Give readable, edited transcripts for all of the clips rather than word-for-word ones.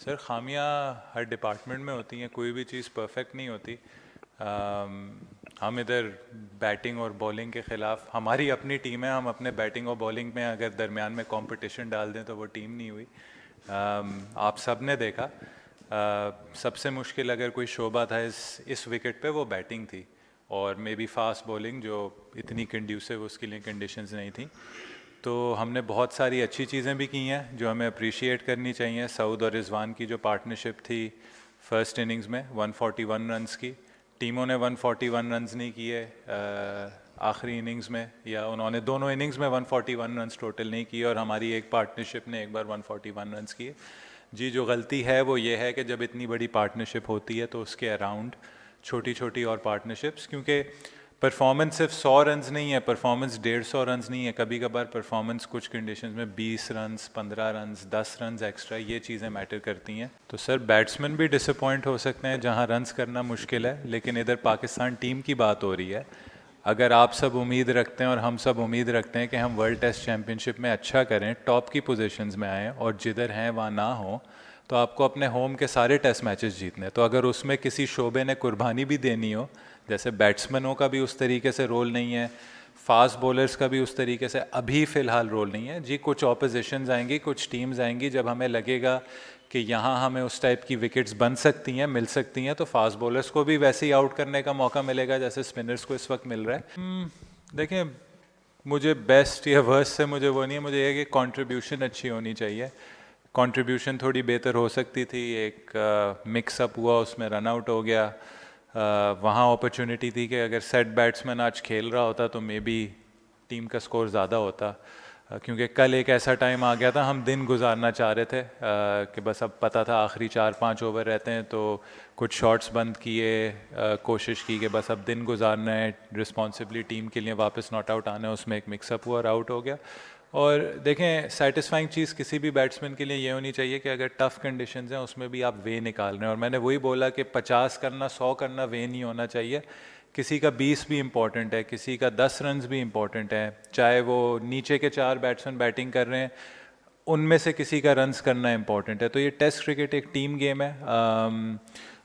Sir खामियां हर department में होती हैं, कोई भी चीज़ परफेक्ट नहीं होती। हम इधर बैटिंग और बॉलिंग के ख़िलाफ़, हमारी अपनी टीम है, हम अपने बैटिंग और बॉलिंग में अगर दरमियान में कंपटीशन डाल दें तो वो टीम नहीं हुई। आप सब ने देखा, सबसे मुश्किल अगर कोई शोबा था इस विकेट पे वो बैटिंग थी, और मे बी फास्ट बॉलिंग जो इतनी कंड्यूसिव उसके लिए कंडीशंस नहीं थी। तो हमने बहुत सारी अच्छी चीज़ें भी की हैं जो हमें अप्रिशिएट करनी चाहिए। सऊद और रिजवान की जो पार्टनरशिप थी फर्स्ट इनिंग्स में 141 रन्स की, टीमों ने 141 रन्स नहीं किए आखिरी इनिंग्स में, या उन्होंने दोनों इनिंग्स में 141 रन्स टोटल नहीं किए, और हमारी एक पार्टनरशिप ने एक बार 141 रन्स किए। जी, जो गलती है वो ये है कि जब इतनी बड़ी पार्टनरशिप होती है तो उसके अराउंड छोटी छोटी और पार्टनरशिप्स, क्योंकि परफॉर्मेंस सिर्फ 100 रन्स नहीं है, परफॉर्मेंस 150 रन्स नहीं है, कभी कभार परफॉर्मेंस कुछ कंडीशंस में 20 रन्स, 15 रन्स, 10 रन्स एक्स्ट्रा, ये चीज़ें मैटर करती हैं। तो सर बैट्समैन भी डिसअपॉइंट हो सकते हैं जहां रन्स करना मुश्किल है, लेकिन इधर पाकिस्तान टीम की बात हो रही है। अगर आप सब उम्मीद रखते हैं और हम सब उम्मीद रखते हैं कि हम वर्ल्ड टेस्ट चैम्पियनशिप में अच्छा करें, टॉप की पोजीशंस में आएँ और जिधर हैं वहाँ ना हो, तो आपको अपने होम के सारे टेस्ट मैचेस जीतने। तो अगर उसमें किसी शोबे ने कुर्बानी भी देनी हो, जैसे बैट्समैनों का भी उस तरीके से रोल नहीं है, फास्ट बॉलर्स का भी उस तरीके से अभी फ़िलहाल रोल नहीं है जी। कुछ ऑपोजिशंस आएंगी, कुछ टीम्स आएंगी, जब हमें लगेगा कि यहाँ हमें उस टाइप की विकेट्स बन सकती हैं, मिल सकती हैं, तो फास्ट बॉलर्स को भी वैसे ही आउट करने का मौका मिलेगा जैसे स्पिनर्स को इस वक्त मिल रहा है। देखें, मुझे बेस्ट या वर्स्ट से मुझे वो नहीं है, मुझे ये कि कंट्रीब्यूशन अच्छी होनी चाहिए। कंट्रीब्यूशन थोड़ी बेहतर हो सकती थी, एक मिक्सअप हुआ, उसमें रन आउट हो गया। वहाँ अपॉर्चुनिटी थी कि अगर सेट बैट्समैन आज खेल रहा होता तो मे बी टीम का स्कोर ज़्यादा होता, क्योंकि कल एक ऐसा टाइम आ गया था, हम दिन गुजारना चाह रहे थे कि बस अब पता था आखिरी 4-5 ओवर रहते हैं, तो कुछ शॉट्स बंद किए, कोशिश की कि बस अब दिन गुजारना है, रिस्पॉन्सिबली टीम के लिए वापस नॉट आउट आना है, उसमें एक मिक्सअप हुआ और आउट हो गया। और देखें, सेटिस्फाइंग चीज़ किसी भी बैट्समैन के लिए ये होनी चाहिए कि अगर टफ़ कंडीशंस हैं उसमें भी आप वे निकाल रहे हैं, और मैंने वही बोला कि 50 करना 100 करना वे नहीं होना चाहिए। किसी का 20 भी इम्पॉर्टेंट है, किसी का 10 रन्स भी इम्पॉर्टेंट है, चाहे वो नीचे के 4 बैट्समैन बैटिंग कर रहे हैं, उनमें से किसी का रन्स करना इम्पॉर्टेंट है। तो ये टेस्ट क्रिकेट एक टीम गेम है,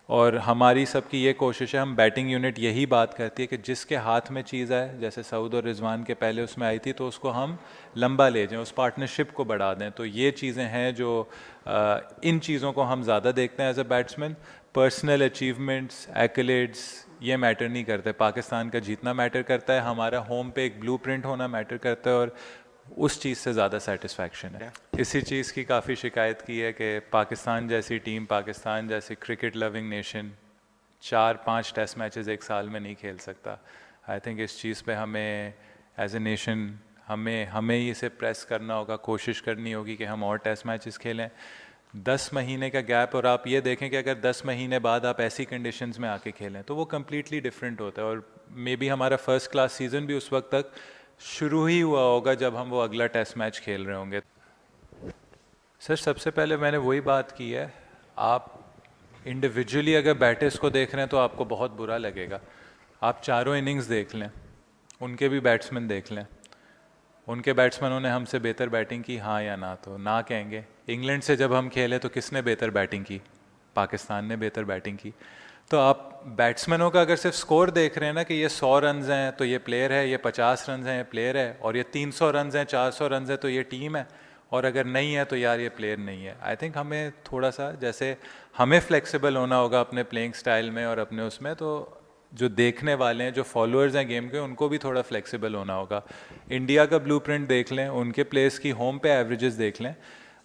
और हमारी सबकी ये कोशिश है, हम बैटिंग यूनिट यही बात करती है कि जिसके हाथ में चीज़ आए, जैसे सऊद और रिजवान के पहले उसमें आई थी, तो उसको हम लंबा ले जाएं, उस पार्टनरशिप को बढ़ा दें। तो ये चीज़ें हैं जो इन चीज़ों को हम ज़्यादा देखते हैं as a batsman. Personal achievements, accolades, ये मैटर नहीं करते। पाकिस्तान का जीतना मैटर करता है, हमारा होम पे एक ब्लूप्रिंट होना मैटर करता है, और उस चीज़ से ज़्यादा सेटिस्फैक्शन है। इसी चीज़ की काफ़ी शिकायत की है कि पाकिस्तान जैसी टीम, पाकिस्तान जैसी cricket loving nation 4-5 test matches एक साल में नहीं खेल सकता। आई थिंक इस चीज़ पे हमें एज ए नेशन हमें ही इसे प्रेस करना होगा, कोशिश करनी होगी कि हम और टेस्ट मैचेस खेलें। 10 महीने का गैप, और आप ये देखें कि अगर 10 महीने बाद आप ऐसी कंडीशंस में आके खेलें तो वो कम्प्लीटली डिफरेंट होता है, और मे बी हमारा फर्स्ट क्लास सीज़न भी उस वक्त तक शुरू ही हुआ होगा जब हम वो अगला टेस्ट मैच खेल रहे होंगे। सर सबसे पहले मैंने वही बात की है, आप इंडिविजुअली अगर बैटर्स को देख रहे हैं तो आपको बहुत बुरा लगेगा। आप चारों इनिंग्स देख लें, उनके भी बैट्समैन देख लें, उनके बैट्समैनों ने हमसे बेहतर बैटिंग की, हाँ या ना? तो ना कहेंगे। इंग्लैंड से जब हम खेले तो किसने बेहतर बैटिंग की? पाकिस्तान ने बेहतर बैटिंग की। तो आप बैट्समैनों का अगर सिर्फ स्कोर देख रहे हैं ना कि ये 100 रन्स हैं तो ये प्लेयर है, ये 50 रन्स हैं ये प्लेयर है, और ये 300 रन्स हैं, 400 रन्स हैं तो ये टीम है, और अगर नहीं है तो यार ये प्लेयर नहीं है। आई थिंक हमें थोड़ा सा, जैसे हमें फ्लेक्सिबल होना होगा अपने प्लेइंग स्टाइल में और अपने उसमें, तो जो देखने वाले हैं, जो फॉलोअर्स हैं गेम के, उनको भी थोड़ा फ्लेक्सिबल होना होगा। इंडिया का ब्लूप्रिंट देख लें, उनके प्लेयर्स की होम पे एवरेजेस देख लें,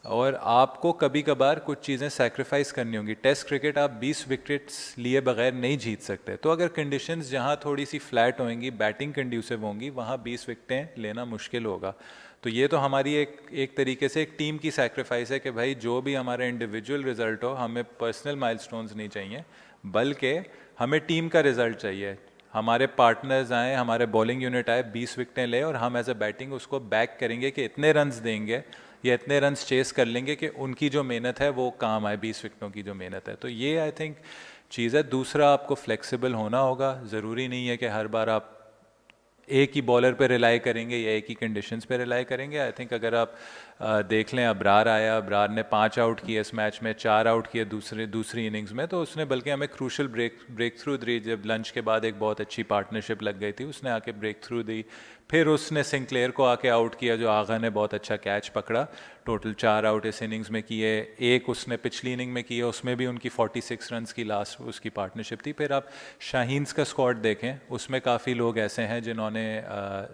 और आपको कभी कभार कुछ चीज़ें सैक्रिफाइस करनी होंगी। टेस्ट क्रिकेट आप 20 विकेट्स लिए बगैर नहीं जीत सकते, तो अगर कंडीशंस जहाँ थोड़ी सी फ्लैट होंगी, बैटिंग कंड्यूसिव होंगी, वहाँ 20 विकेटें लेना मुश्किल होगा। तो ये तो हमारी एक तरीके से एक टीम की सैक्रिफाइस है कि भाई जो भी हमारा इंडिविजुअल रिजल्ट हो, हमें पर्सनल माइलस्टोन्स नहीं चाहिए, बल्कि हमें टीम का रिजल्ट चाहिए। हमारे पार्टनर्स आए, हमारे बॉलिंग यूनिट आए, 20 विकेटें ले, और हम एज अ बैटिंग उसको बैक करेंगे कि इतने रन्स देंगे या इतने रन्स चेस कर लेंगे कि उनकी जो मेहनत है वो काम आए, 20 विकेटों की जो मेहनत है। तो ये आई थिंक चीज़ है। दूसरा, आपको फ्लेक्सिबल होना होगा। ज़रूरी नहीं है कि हर बार आप एक ही बॉलर पे रिलाई करेंगे या एक ही कंडीशंस पे रिलाई करेंगे। आई थिंक अगर आप देख लें, अबरार आया, अबरार ने 5 आउट किए इस मैच में, 4 आउट किए दूसरी इनिंग्स में, तो उसने बल्कि हमें क्रूशल ब्रेक थ्रू दी। जब लंच के बाद एक बहुत अच्छी पार्टनरशिप लग गई थी, उसने आके ब्रेक थ्रू दी। फिर उसने सिंक्लेयर को आके आउट किया, जो आगा ने बहुत अच्छा कैच पकड़ा। टोटल 4 आउट इस इनिंग्स में किए, एक उसने पिछली इनिंग में किए, उसमें भी उनकी 46 रन्स की लास्ट उसकी पार्टनरशिप थी। फिर आप शाहीन्स का स्क्वाड देखें, उसमें काफ़ी लोग ऐसे हैं जिन्होंने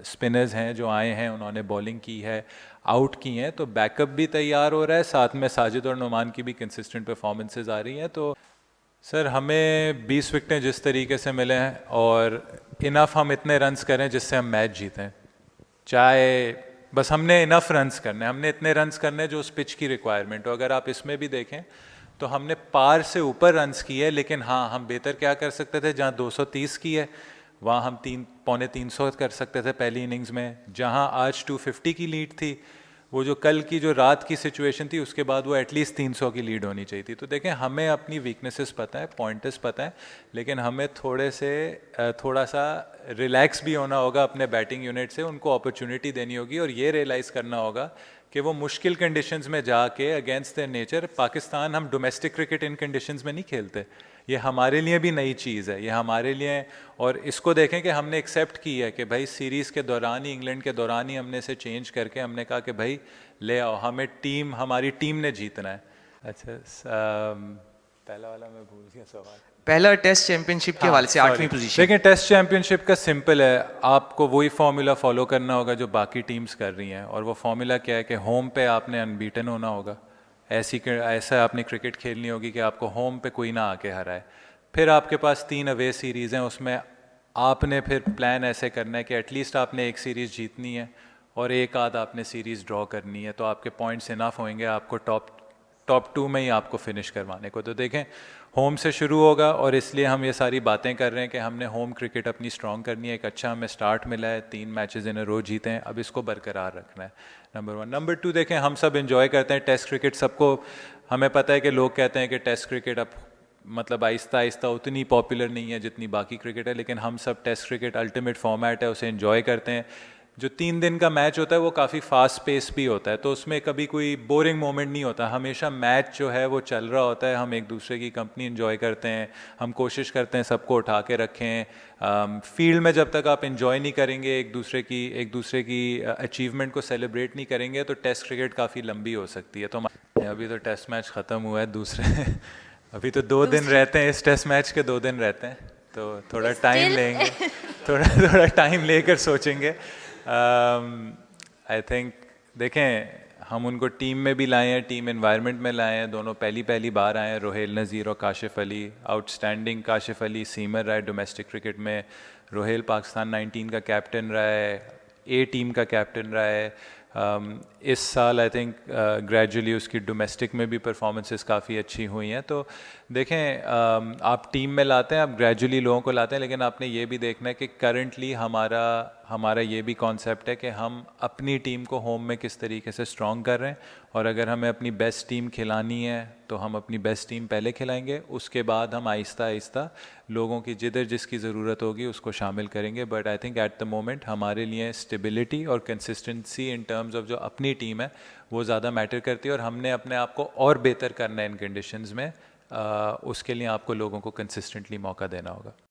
स्पिनर्स हैं जो आए हैं, उन्होंने बॉलिंग की है, आउट की हैं, तो बैकअप भी तैयार हो रहा है, साथ में साजिद और नुमान की भी कंसिस्टेंट परफॉर्मेंसेज आ रही हैं। तो सर हमें 20 विकेटें जिस तरीके से मिले हैं और इनफ हम इतने रन्स करें जिससे हम मैच जीतें, चाहे बस हमने इनफ रन्स करने हैं, हमने इतने रन्स करने हैं जो उस पिच की रिक्वायरमेंट हो। अगर आप इसमें भी देखें तो हमने पार से ऊपर रन्स किए हैं, लेकिन हाँ हम बेहतर क्या कर सकते थे, जहाँ 230 की है वहाँ हम 300 कर सकते थे पहली इनिंग्स में। जहाँ आज 250 की लीड थी, वो जो कल की जो रात की सिचुएशन थी, उसके बाद वो एटलीस्ट 300 की लीड होनी चाहिए थी। तो देखें, हमें अपनी वीकनेसेस पता है, पॉइंटर्स पता है, लेकिन हमें थोड़ा सा रिलैक्स भी होना होगा अपने बैटिंग यूनिट से, उनको अपॉर्चुनिटी देनी होगी और ये रियलाइज़ करना होगा कि वो मुश्किल कंडीशंस में जाके अगेंस्ट देयर नेचर, पाकिस्तान हम डोमेस्टिक क्रिकेट इन कंडीशंस में नहीं खेलते, ये हमारे लिए भी नई चीज़ है, ये हमारे लिए। और इसको देखें कि हमने एक्सेप्ट की है कि भाई सीरीज़ के दौरान ही, इंग्लैंड के दौरान ही हमने इसे चेंज करके हमने कहा कि भाई ले आओ, हमारी टीम ने जीतना है। अच्छा, पहला वाला मैं भूल गया सवाल। पहला टेस्ट चैंपियनशिप के हवाले से 8वीं पोजीशन। देखिए, टेस्ट चैंपियनशिप का सिंपल है, आपको वही फार्मूला फॉलो करना होगा जो बाकी टीम्स कर रही हैं, और वो फार्मूला क्या है कि होम पे आपने अनबीटन होना होगा। ऐसा आपने क्रिकेट खेलनी होगी कि आपको होम पे कोई ना आके हराए। फिर आपके पास 3 अवे सीरीज़ हैं, उसमें आपने फिर प्लान ऐसे करना है कि एटलीस्ट आपने एक सीरीज़ जीतनी है और एक आध आपने सीरीज़ ड्रॉ करनी है, तो आपके पॉइंट्स इनफ होंगे आपको टॉप 2 में ही आपको फिनिश करवाने को। तो देखें, होम से शुरू होगा और इसलिए हम ये सारी बातें कर रहे हैं कि हमने होम क्रिकेट अपनी स्ट्रॉन्ग करनी है। एक अच्छा हमें स्टार्ट मिला है, 3 मैचेस इन अ रो जीते हैं, अब इसको बरकरार रखना है, नंबर 1। नंबर 2, देखें, हम सब इन्जॉय करते हैं टेस्ट क्रिकेट, सबको हमें पता है कि लोग कहते हैं कि टेस्ट क्रिकेट अब मतलब आहिस्ता आहिस्ता उतनी पॉपुलर नहीं है जितनी बाकी क्रिकेट है, लेकिन हम सब टेस्ट क्रिकेट अल्टीमेट फॉर्मेट है, उसे इन्जॉय करते हैं। जो 3 दिन का मैच होता है वो काफ़ी फास्ट पेस भी होता है, तो उसमें कभी कोई बोरिंग मोमेंट नहीं होता, हमेशा मैच जो है वो चल रहा होता है, हम एक दूसरे की कंपनी इन्जॉय करते हैं, हम कोशिश करते हैं सबको उठा के रखें। फील्ड में जब तक आप इन्जॉय नहीं करेंगे, एक दूसरे की अचीवमेंट को सेलिब्रेट नहीं करेंगे, तो टेस्ट क्रिकेट काफ़ी लंबी हो सकती है। तो अभी तो टेस्ट मैच ख़त्म हुआ है, दूसरे अभी तो 2 दिन रहते हैं, इस टेस्ट मैच के 2 दिन रहते हैं, तो थोड़ा टाइम लेंगे, थोड़ा टाइम लेकर सोचेंगे। आई थिंक देखें, हम उनको टीम में भी लाए हैं, टीम एनवायरनमेंट में लाए हैं, दोनों पहली बार आए हैं, रोहेल नज़ीर और काशिफ अली आउटस्टैंडिंग। काशिफ अली सीमर रहा है डोमेस्टिक क्रिकेट में, रोहेल पाकिस्तान 19 का कैप्टन रहा है, ए टीम का कैप्टन रहा है। इस साल आई थिंक ग्रेजुअली उसकी डोमेस्टिक में भी परफॉर्मेंसेस काफ़ी अच्छी हुई हैं। तो देखें, आप टीम में लाते हैं, आप ग्रेजुअली लोगों को लाते हैं, लेकिन आपने ये भी देखना है कि करंटली हमारा ये भी कॉन्सेप्ट है कि हम अपनी टीम को होम में किस तरीके से स्ट्रॉन्ग कर रहे हैं, और अगर हमें अपनी बेस्ट टीम खिलानी है तो हम अपनी बेस्ट टीम पहले खिलाएंगे, उसके बाद हम आहिस्ता आहिस्ता लोगों की जिधर जिसकी ज़रूरत होगी उसको शामिल करेंगे। But I think at the moment हमारे लिए स्टेबिलिटी और कंसिस्टेंसी इन टर्म्स ऑफ जो अपनी टीम है वो ज़्यादा मैटर करती है, और हमने अपने आप को और बेहतर करना है इन कंडीशंस में। उसके लिए आपको लोगों को कंसिस्टेंटली मौका देना होगा।